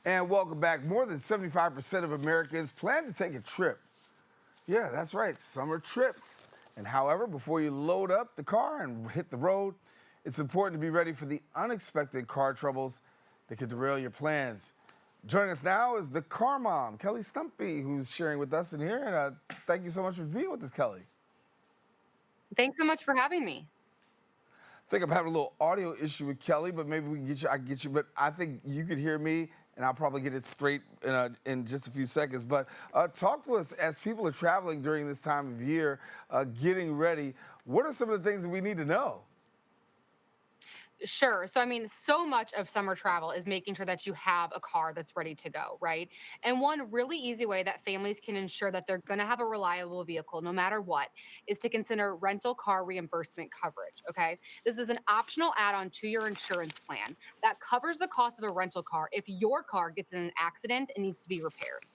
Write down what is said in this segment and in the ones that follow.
And welcome back. More than 75% of Americans plan to take a trip. Yeah, that's right, summer trips. And however, before you load up the car and hit the road, it's important to be ready for the unexpected car troubles that could derail your plans. Joining us now is the car mom, Kelly Stumpe, who's sharing with us in here. And thank you so much for being with us, Kelly. Thanks so much for having me. I think I'm having a little audio issue with Kelly, but maybe we can get you. I can get you, but I think you could hear me, and I'll probably get it straight in just a few seconds. But talk to us as people are traveling during this time of year, getting ready. What are some of the things that we need to know? Sure. So, I mean, so much of summer travel is making sure that you have a car that's ready to go, right? And one really easy way that families can ensure that they're going to have a reliable vehicle no matter what is to consider rental car reimbursement coverage. Okay. This is an optional add on to your insurance plan that covers the cost of a rental car if your car gets in an accident and needs to be repaired.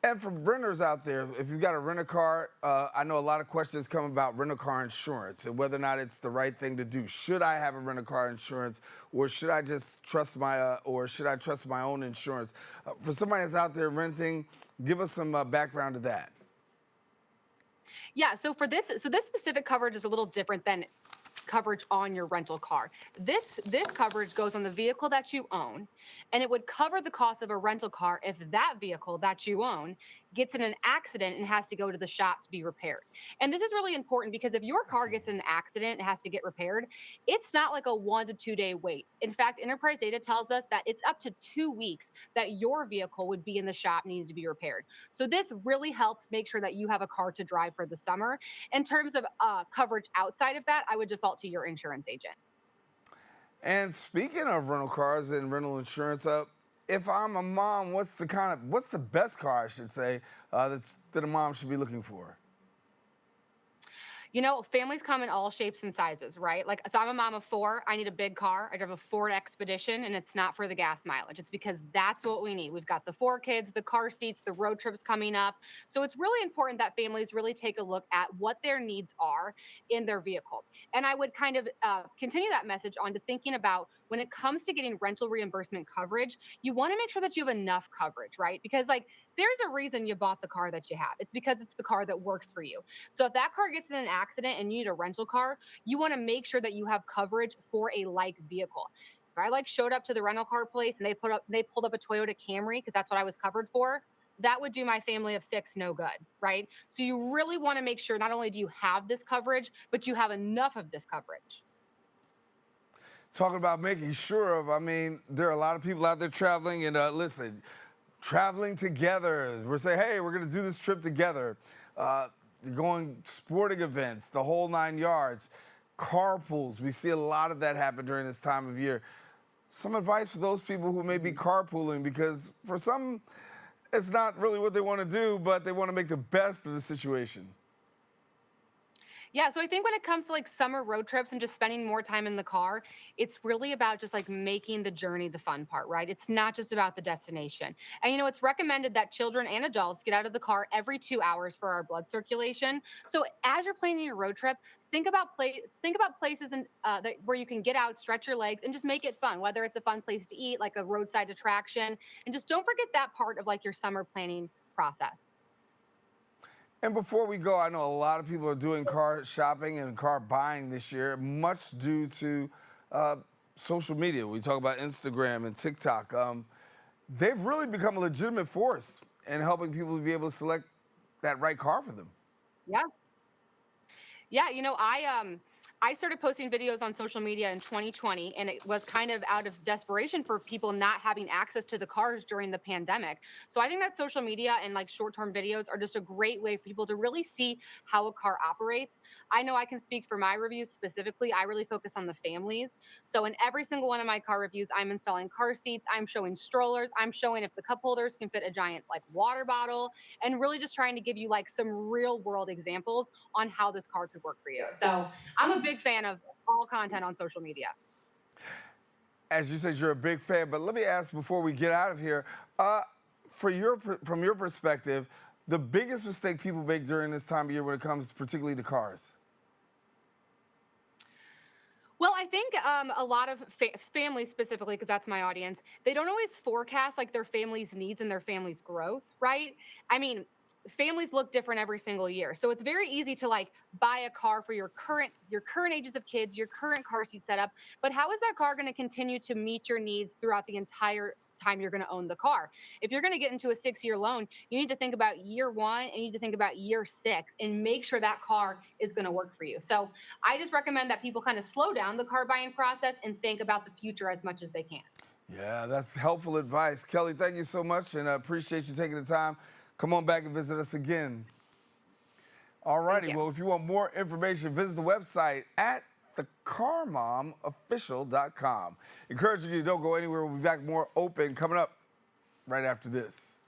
And for renters out there, if you've got a rental car, I know a lot of questions come about rental car insurance and whether or not it's the right thing to do. Should I have a rental car insurance, or should I just trust or should I trust my own insurance? For somebody that's out there renting, give us some background to that. Yeah, so this specific coverage is a little different than coverage on your rental car. This coverage goes on the vehicle that you own, and it would cover the cost of a rental car if that vehicle that you own gets in an accident and has to go to the shop to be repaired. And this is really important because if your car gets in an accident and has to get repaired, it's not like a 1 to 2 day wait. In fact, enterprise data tells us that it's up to 2 weeks that your vehicle would be in the shop needing to be repaired. So this really helps make sure that you have a car to drive for the summer. In terms of coverage outside of that, I would default to your insurance agent. And speaking of rental cars and rental insurance, if I'm a mom, what's the best car I should say that a mom should be looking for? You know, families come in all shapes and sizes, right? Like, so I'm a mom of four. I need a big car. I drive a Ford Expedition, and it's not for the gas mileage. It's because that's what we need. We've got the four kids, the car seats, the road trips coming up. So it's really important that families really take a look at what their needs are in their vehicle. And I would kind of continue that message on to thinking about when it comes to getting rental reimbursement coverage, you want to make sure that you have enough coverage, right? Because, like, there's a reason you bought the car that you have. It's because it's the car that works for you. So if that car gets in an accident and you need a rental car, you want to make sure that you have coverage for a like vehicle. If I like showed up to the rental car place and they pulled up a Toyota Camry because that's what I was covered for, that would do my family of six no good, right? So you really want to make sure not only do you have this coverage, but you have enough of this coverage. Talking about making sure of, I mean, there are a lot of people out there traveling, and listen, traveling together. We're saying, hey, we're going to do this trip together. Going sporting events, the whole 9 yards, carpools. We see a lot of that happen during this time of year. Some advice for those people who may be carpooling, because for some, it's not really what they want to do, but they want to make the best of the situation. Yeah, so I think when it comes to like summer road trips and just spending more time in the car, it's really about just like making the journey the fun part, right? It's not just about the destination. And you know, it's recommended that children and adults get out of the car every 2 hours for our blood circulation. So as you're planning your road trip, think about places where you can get out, stretch your legs, and just make it fun. Whether it's a fun place to eat, like a roadside attraction, and just don't forget that part of like your summer planning process. And before we go, I know a lot of people are doing car shopping and car buying this year, much due to uh, social media. We talk about Instagram and TikTok. They've really become a legitimate force in helping people to be able to select that right car for them. Yeah. Yeah, you know, I started posting videos on social media in 2020, and it was kind of out of desperation for people not having access to the cars during the pandemic. So I think that social media and like short-term videos are just a great way for people to really see how a car operates. I know I can speak for my reviews specifically. I really focus on the families. So in every single one of my car reviews, I'm installing car seats, I'm showing strollers, I'm showing if the cup holders can fit a giant like water bottle, and really just trying to give you like some real world examples on how this car could work for you. So I'm a big fan of all content on social media. As you said, you're a big fan, but let me ask before we get out of here, uh, from your perspective, the biggest mistake people make during this time of year when it comes particularly to cars. Well, I think a lot of families specifically, because that's my audience, they don't always forecast like their family's needs and their family's growth, right? I mean, families look different every single year. So it's very easy to like buy a car for your current ages of kids, your current car seat setup, but how is that car going to continue to meet your needs throughout the entire time you're going to own the car? If you're going to get into a 6-year loan, you need to think about year 1 and you need to think about year 6 and make sure that car is going to work for you. So I just recommend that people kind of slow down the car buying process and think about the future as much as they can. Yeah, that's helpful advice. Kelly, thank you so much, and I appreciate you taking the time. Come on back and visit us again. All Thank righty, you. well, if you want more information, visit the website at thecarmomofficial.com. Encouraging you to don't go anywhere. We'll be back more open coming up right after this.